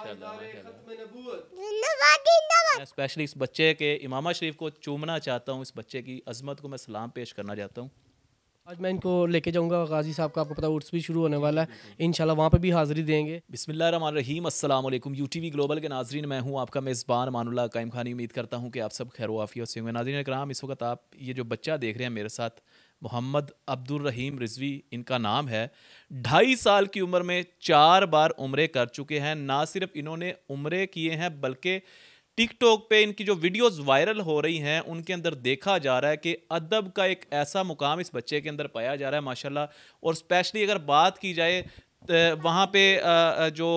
माशाल्लाह माशाल्लाह। मैं स्पेशली इस बच्चे के इमामा शरीफ को चूमना चाहता हूँ, इस बच्चे की अजमत को मैं सलाम पेश करना चाहता हूँ। आज मैं इनको लेके जाऊंगा गाजी साहब का, आपको पता है उर्स भी शुरू होने वाला है, इंशाल्लाह वहाँ पे भी हाज़िरी देंगे। बिस्मिल्लाहिर्रहमानिर्रहीम, अस्सलाम वालेकुम यूटीवी ग्लोबल के नाजरीन, मैं हूँ आपका मेज़बान मानुल्लाह कायम खानी। उम्मीद करता हूँ कि आप सब खैर आफियत से होंगे। नाज़रीन इकराम, इस वक्त आप ये जो बच्चा देख रहे हैं मेरे साथ, मोहम्मद अब्दुल रहीम रिजवी इनका नाम है। 2.5 साल की उम्र में 4 बार उम्रे कर चुके हैं। ना सिर्फ इन्होंने उम्रे किए हैं बल्कि टिकटॉक पे इनकी जो वीडियोस वायरल हो रही हैं उनके अंदर देखा जा रहा है कि अदब का एक ऐसा मुकाम इस बच्चे के अंदर पाया जा रहा है माशाल्लाह। और स्पेशली अगर बात की जाए वहाँ पे जो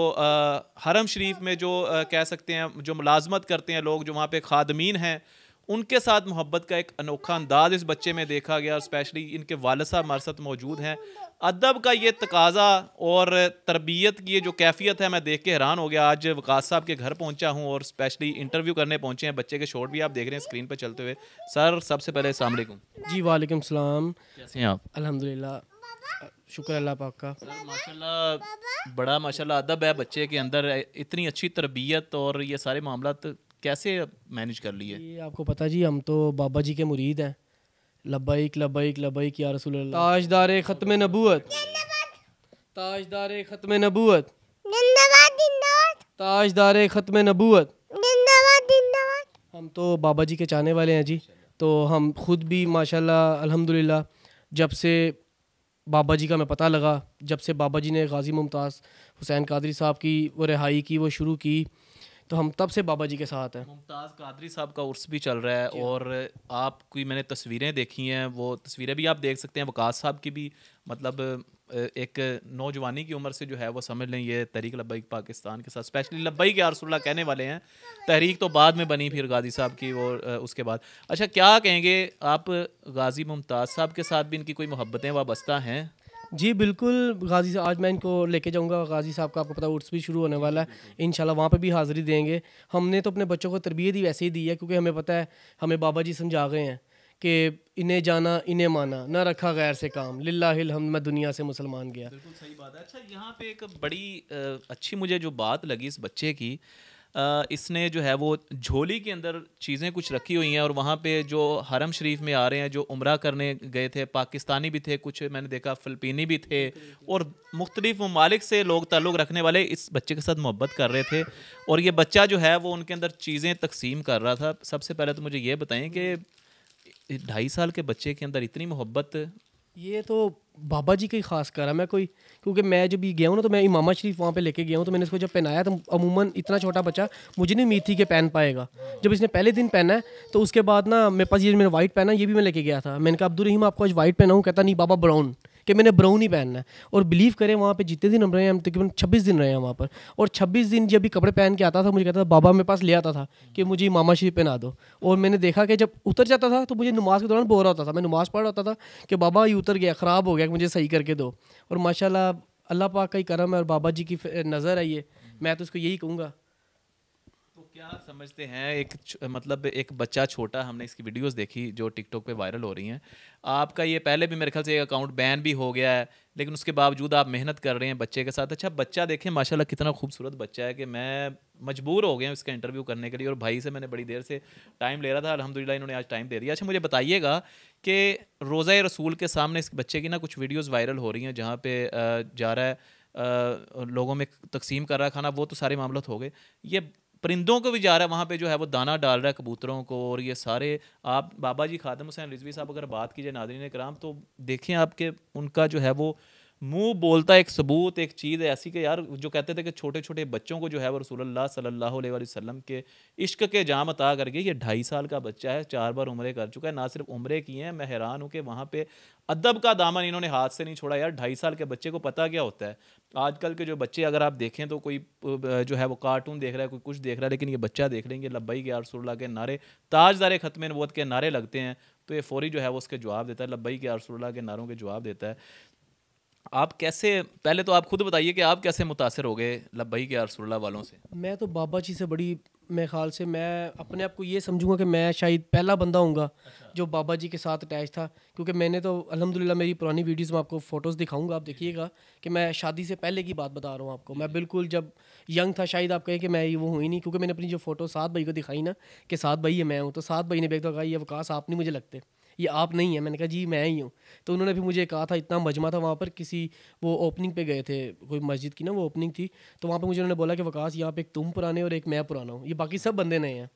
हरम शरीफ में जो कह सकते हैं जो मुलाजमत करते हैं लोग, जो वहाँ पे खादमीन हैं, उनके साथ मोहब्बत का एक अनोखा अंदाज इस बच्चे में देखा गया। स्पेशली इनके वालिद साहब हमारे साथ मौजूद हैं। अदब का ये तकाजा और तरबियत की ये जो कैफियत है, मैं देख के हैरान हो गया। आज वकास साहब के घर पहुंचा हूं और स्पेशली इंटरव्यू करने पहुंचे हैं। बच्चे के शॉट भी आप देख रहे हैं स्क्रीन पर चलते हुए। सर, सबसे पहले अस्सलाम वालेकुम। जी वालेकुम सलाम। कैसे हैं आप? अल्हम्दुलिल्लाह, शुक्र अल्लाह पाक का। सर माशाल्लाह, बड़ा माशाल्लाह अदब है बच्चे के अंदर, इतनी अच्छी तरबियत और ये सारे मामला कैसे मैनेज कर लिए? ये आपको पता जी, हम तो बाबा जी के मुरीद हैं। लब्बैक लब्बैक लब्बैक या रसूल अल्लाह। ताजदार ख़त्म नबूवत, ताजदार ख़त्म नबूवत, ताजदार ख़त्म नबूवत। हम तो बाबा जी के चाहने वाले हैं जी। तो हम खुद भी माशाल्लाह अल्हम्दुलिल्लाह, जब से बाबा जी का हमें पता लगा, जब से बाबा जी ने गाजी मुमताज़ हुसैन कादरी साहब की वो रिहाई की, वो शुरू की, तो हम तब से बाबा जी के साथ हैं। मुमताज़ कादरी साहब का उर्स भी चल रहा है और आपकी मैंने तस्वीरें देखी हैं, वो तस्वीरें भी आप देख सकते हैं। वकास साहब की भी मतलब एक नौजवानी की उम्र से जो है वो समझ लें ये तहरीक लब्बैक पाकिस्तान के साथ, स्पेशली लब्बैक या रसूलुल्लाह कहने वाले हैं। तहरीक तो बाद में बनी फिर गाजी साहब की, वो उसके बाद। अच्छा, क्या कहेंगे आप, गाजी मुमताज़ साहब के साथ भी इनकी कोई मोहब्बतें वाबस्ता हैं? जी बिल्कुल, गाजी साहब आज मैं इनको लेके जाऊंगा गाजी साहब का, आपको पता है उर्स भी शुरू होने वाला है, इंशाल्लाह वहाँ पे भी हाज़िरी देंगे। हमने तो अपने बच्चों को तरबियत ही वैसे ही दी है, क्योंकि हमें पता है, हमें बाबा जी समझा गए हैं कि इन्हें जाना इन्हें माना, ना रखा गैर से काम, लिल्लाहिल हम्द, मैं दुनिया से मुसलमान गया। बिल्कुल सही बात है। अच्छा, यहाँ पे एक बड़ी अच्छी मुझे जो बात लगी इस बच्चे की, इसने जो है वो झोली के अंदर चीज़ें कुछ रखी हुई हैं और वहाँ पे जो हरम शरीफ में आ रहे हैं, जो उम्रा करने गए थे, पाकिस्तानी भी थे, कुछ मैंने देखा फ़िलिपीनी भी थे, और मुख्तलिफ़ ममालिक से लोग ताल्लुक़ रखने वाले इस बच्चे के साथ मोहब्बत कर रहे थे। और ये बच्चा जो है वो उनके अंदर चीज़ें तकसीम कर रहा था। सबसे पहले तो मुझे ये बताएं कि 2.5 साल के बच्चे के अंदर इतनी मोहब्बत। ये तो बाबा जी का ही खास कर है। मैं कोई, क्योंकि मैं जब ये गया हूँ ना, तो मैं इमामा शरीफ वहाँ पे लेके गया हूँ, तो मैंने इसको जब पहनाया, तो अमूमन इतना छोटा बच्चा, मुझे नहीं उम्मीद थी कि पहन पाएगा। जब इसने पहले दिन पहना है, तो उसके बाद ना मेरे पास ये मैंने वाइट पहना, ये भी मैं लेके गया था। मैंने कहा अब्दुल रहीम आपको आज वाइट पहनाऊँ? कहता नहीं बाबा ब्राउन, कि मैंने ब्राउन ही पहनना है। और बिलीव करें, वहाँ पे जितने दिन हम रहे हैं, हम तकरीबन 26 दिन रहे हैं वहाँ पर, और 26 दिन जब भी कपड़े पहन के आता था, मुझे कहता था बाबा मेरे पास ले आता था कि मुझे इमामा शरीफ पहना दो। और मैंने देखा कि जब उतर जाता था, तो मुझे नमाज के दौरान बोर होता था, मैं नमाज पढ़ रहा होता था कि बाबा ये उतर गया, ख़राब हो गया, मुझे सही करके दो। और माशाल्लाह अल्लाह पाक का ही करम है और बाबा जी की नज़र है ये, मैं तो उसको यही कहूँगा। तो क्या समझते हैं, मतलब एक बच्चा छोटा, हमने इसकी वीडियोस देखी जो टिकटॉक पे वायरल हो रही हैं, आपका ये पहले भी मेरे ख्याल से एक अकाउंट बैन भी हो गया है, लेकिन उसके बावजूद आप मेहनत कर रहे हैं बच्चे के साथ। अच्छा, बच्चा देखें माशाल्लाह कितना खूबसूरत बच्चा है कि मैं मजबूर हो गया इसका इंटरव्यू करने के लिए, और भाई से मैंने बड़ी देर से टाइम ले रहा था, अल्हम्दुलिल्लाह इन्होंने आज टाइम दे दिया। अच्छा, मुझे बताइएगा कि रोज़ा रसूल के सामने इस बच्चे की ना कुछ वीडियोज़ वायरल हो रही हैं जहाँ पे जा रहा है, लोगों में तकसीम कर रहा है खाना, वो तो सारे मामला हो गए, ये परिंदों को भी जा रहा है वहाँ पे जो है वो दाना डाल रहा है कबूतरों को, और ये सारे। आप बाबा जी खादम हुसैन रिजवी साहब अगर बात कीजिए नाज़रीन कराम, तो देखें आपके उनका जो है वो मुंह बोलता है एक सबूत, एक चीज़ ऐसी कि यार, जो कहते थे कि छोटे छोटे बच्चों को जो है वो रसूलुल्लाह सल्लल्लाहु अलैहि वसल्लम के इश्क के जाम अता करके, ये 2.5 साल का बच्चा है, 4 बार उम्रे कर चुका है। ना सिर्फ उम्रे किए हैं, मैं हैरान हूँ कि वहाँ पे अदब का दामन इन्होंने हाथ से नहीं छोड़ा। यार, 2.5 साल के बच्चे को पता क्या होता है? आजकल के जो बच्चे अगर आप देखें तो कोई जो है वो कार्टून देख रहा है, कोई कुछ देख रहा है, लेकिन ये बच्चा देख लेंगे लब्बैक या रसूलुल्लाह के नारे, ताजदार ख़त्म नबूवत के नारे लगते हैं, तो ये फौरी जो है वो उसके जवाब देता है, लब्बैक या रसूलुल्लाह के नारों के जवाब देता है। आप कैसे, पहले तो आप खुद बताइए कि आप कैसे मुतासर हो गए लब्बैक या रसूलुल्लाह वालों से? मैं तो बाबा जी से बड़ी मेरे ख्याल से मैं अपने आप को ये समझूंगा कि मैं शायद पहला बंदा हूँगा जो बाबा जी के साथ अटैच था, क्योंकि मैंने तो अल्हम्दुलिल्लाह मेरी पुरानी वीडियोस में आपको फ़ोटोज़ दिखाऊंगा, आप देखिएगा कि मैं शादी से पहले की बात बता रहा हूँ आपको। मैं बिल्कुल जब यंग था, शायद आप कहें कि मैं वो हुई नहीं, क्योंकि मैंने अपनी जो फ़ोटो सात भाई को दिखाई ना कि सात भाई है मैं हूँ, तो सात भाई ने भी कहा ये वकास आप नहीं मुझे लगते, ये आप नहीं है। मैंने कहा जी मैं ही हूँ। तो उन्होंने भी मुझे कहा था, इतना मजमा था वहाँ पर, किसी वो ओपनिंग पे गए थे कोई मस्जिद की ना, वो ओपनिंग थी, तो वहाँ पे मुझे उन्होंने बोला कि वकास यहाँ पे एक तुम पुराने और एक मैं पुराना हूँ, ये बाकी सब बंदे नए हैं।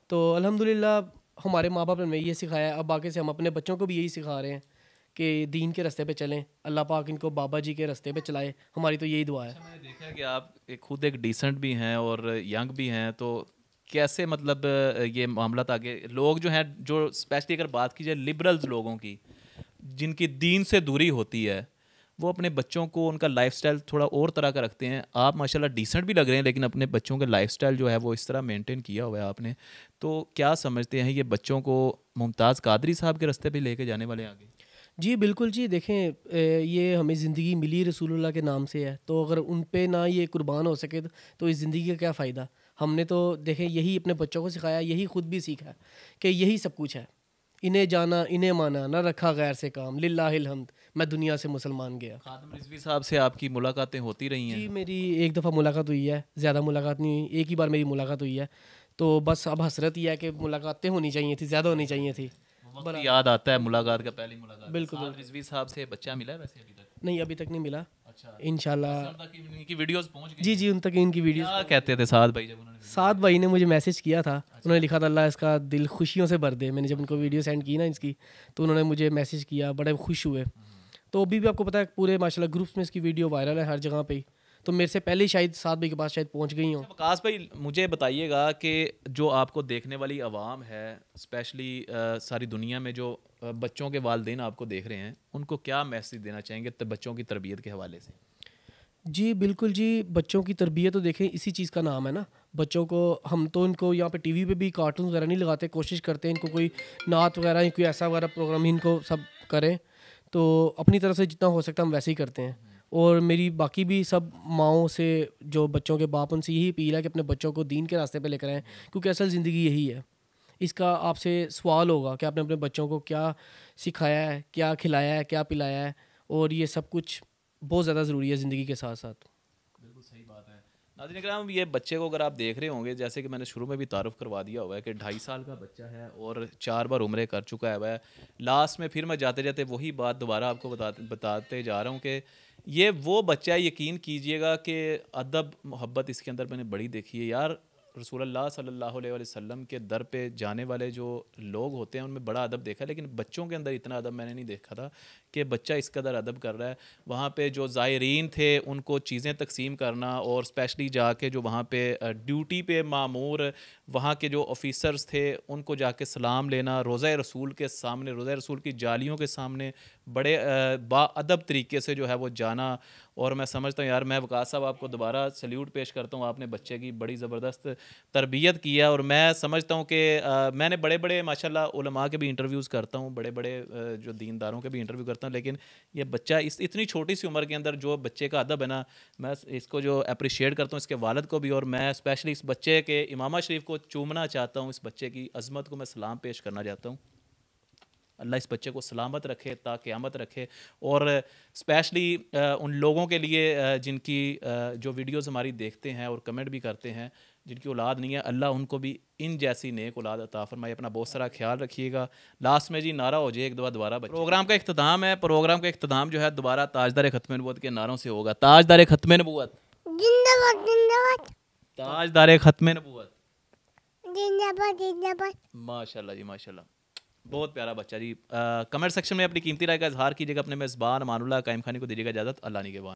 तो अल्हम्दुलिल्लाह हमारे माँ बाप ने यही सिखाया, अब आगे से हम अपने बच्चों को भी यही सिखा रहे हैं कि दीन के रास्ते पे चलें, अल्लाह पाक इनको बाबा जी के रास्ते पे चलाए, हमारी तो यही दुआ है। अच्छा, मैंने देखा कि आप खुद एक डिसेंट भी हैं और यंग भी हैं, तो कैसे मतलब ये मामला था कि लोग जो हैं, जो स्पेशली अगर बात की जाए लिबरल्स लोगों की, जिनकी दीन से दूरी होती है, वो अपने बच्चों को उनका लाइफस्टाइल थोड़ा और तरह का रखते हैं। आप माशाल्लाह डिसेंट भी लग रहे हैं, लेकिन अपने बच्चों का लाइफस्टाइल जो है वो इस तरह मेंटेन किया हुआ है आपने। तो क्या समझते हैं ये बच्चों को मुमताज़ कादरी साहब के रास्ते पे लेके जाने वाले आगे? जी बिल्कुल जी, देखें ये हमें ज़िंदगी मिली रसूलुल्लाह के नाम से है, तो अगर उन पे ना ये कुर्बान हो सके तो इस ज़िंदगी का क्या फ़ायदा। हमने तो देखें यही अपने बच्चों को सिखाया, यही खुद भी सीखा कि यही सब कुछ है, इन्हें जाना इन्हें माना, ना रखा गैर से काम, लिल्लाहिल हम्द, मैं दुनिया से मुसलमान गया। खादम रिजवी साहब से आपकी मुलाकातें होती रही जी हैं? मेरी एक दफ़ा मुलाकात हुई है, ज़्यादा मुलाकात नहीं हुई, एक ही बार मेरी मुलाकात हुई है। तो बस अब हसरत ही है कि मुलाकातें होनी चाहिए थी, ज़्यादा होनी चाहिए थी। वो वक्त याद आता है मुलाकात का, पहली मुलाकात बिल्कुल साद बिल्कुल। रिजवी साहब से बच्चा मिला है वैसे अभी तक? नहीं अभी तक नहीं मिला, अच्छा, इंशाल्लाह। वैसे उन तक इनकी वीडियोस पहुंच गई जी हैं? जी उन तक इनकी वीडियोस। क्या कहते थे साद भाई जब उन्होंने सात भाई ने मुझे मैसेज किया था, उन्होंने लिखा था अल्लाह इसका दिल खुशियों से भर दे। मैंने जब उनको वीडियो सेंड की ना इसकी, तो उन्होंने मुझे मैसेज किया, बड़े खुश हुए। तो अभी भी आपको पता है पूरे माशाल्लाह ग्रुप्स में इसकी वीडियो वायरल है हर जगह पे ही, तो मेरे से पहले ही शायद सात भाई के पास शायद पहुंच गई हूँ। वकास भाई, मुझे बताइएगा कि जो आपको देखने वाली आवाम है, स्पेशली सारी दुनिया में जो बच्चों के वालिदैन आपको देख रहे हैं, उनको क्या मैसेज देना चाहेंगे बच्चों की तरबियत के हवाले से? जी बिल्कुल जी, बच्चों की तरबियत तो देखें इसी चीज़ का नाम है ना। बच्चों को हम तो इनको यहाँ पे टीवी पे भी कार्टून वगैरह नहीं लगाते, कोशिश करते हैं इनको कोई नात वगैरह या कोई ऐसा वगैरह प्रोग्राम ही इनको सब करें, तो अपनी तरफ से जितना हो सकता है हम वैसे ही करते हैं। और मेरी बाकी भी सब माओं से, जो बच्चों के बाप, उनसे यही अपील है कि अपने बच्चों को दीन के रास्ते पे लेकर आएँ, क्योंकि असल ज़िंदगी यही है। इसका आपसे सवाल होगा कि आपने अपने बच्चों को क्या सिखाया है, क्या खिलाया है, क्या पिलाया है, और ये सब कुछ बहुत ज़्यादा ज़रूरी है ज़िंदगी के साथ साथ। बिल्कुल सही बात है। नाज़रीन इकराम, ये बच्चे को अगर आप देख रहे होंगे, जैसे कि मैंने शुरू में भी तारुफ करवा दिया हुआ है कि 2.5 साल का बच्चा है और 4 बार उम्रें कर चुका है वह। लास्ट में फिर मैं जाते जाते वही बात दोबारा आपको बताते जा रहा हूँ कि ये वो बच्चा है, यकीन कीजिएगा कि अदब मोहब्बत इसके अंदर मैंने बड़ी देखी है यार। रसूलुल्लाह सल्लल्लाहु अलैहि वसल्लम के दर पे जाने वाले जो लोग होते हैं उनमें बड़ा अदब देखा है, लेकिन बच्चों के अंदर इतना अदब मैंने नहीं देखा था कि बच्चा इस कदर अदब कर रहा है। वहाँ पे जो ज़ायरीन थे उनको चीज़ें तकसीम करना, और स्पेशली जाके जो वहाँ पे ड्यूटी पे मामूर वहाँ के जो ऑफिसर्स थे उनको जाके सलाम लेना, रोज़ा रसूल के सामने, रोज़ा रसूल की जालियों के सामने बड़े बाअदब तरीके से जो है वो जाना। और मैं समझता हूँ यार, मैं वकास साहब आपको दोबारा सल्यूट पेश करता हूँ, आपने बच्चे की बड़ी ज़बरदस्त तरबियत की है। और मैं समझता हूँ कि मैंने बड़े बड़े माशाल्लाह उलमा के भी इंटरव्यूज़ करता हूँ, बड़े बड़े जो दीनदारों के भी इंटरव्यू करता हूँ, लेकिन ये बच्चा इस इतनी छोटी सी उम्र के अंदर जो बच्चे का अदब है ना, मैं इसको जो अप्रिशिएट करता हूँ इसके वालिद को भी, और मैं स्पेशली इस बच्चे के इमामा शरीफ को चूमना चाहता हूँ, इस बच्चे की अज़मत को मैं सलाम पेश करना चाहता हूँ। अल्लाह इस बच्चे को सलामत रखे, ता क़यामत रखे। और स्पेशली उन लोगों के लिए जिनकी जो वीडियोस हमारी देखते हैं और कमेंट भी करते हैं, जिनकी औलाद नहीं है, अल्लाह उनको भी इन जैसी नेक औलाद अता फरमाए। अपना बहुत सारा ख्याल रखिएगा। लास्ट में जी नारा हो जाए एक दफ़ा दोबारा। प्रोग्राम का इख्तिताम है, प्रोग्राम का इख्तिताम जो है दोबारा ताजदार ख़त्म नबूवत के नारों से होगा। ताजदार ख़त्म नबूवत जिंदाबाद जिंदाबाद ताजदार ख़त्म नबूवत। जिंदाबाद जिंदाबाद। माशाल्लाह जी माशाल्लाह, बहुत प्यारा बच्चा जी। कमेंट सेक्शन में अपनी कीमती राय का इजहार कीजिएगा। अपने मेज़बान अमानुल्लाह कायम खानी को दीजिएगा इजाज़त। अल्लाह निगहबान।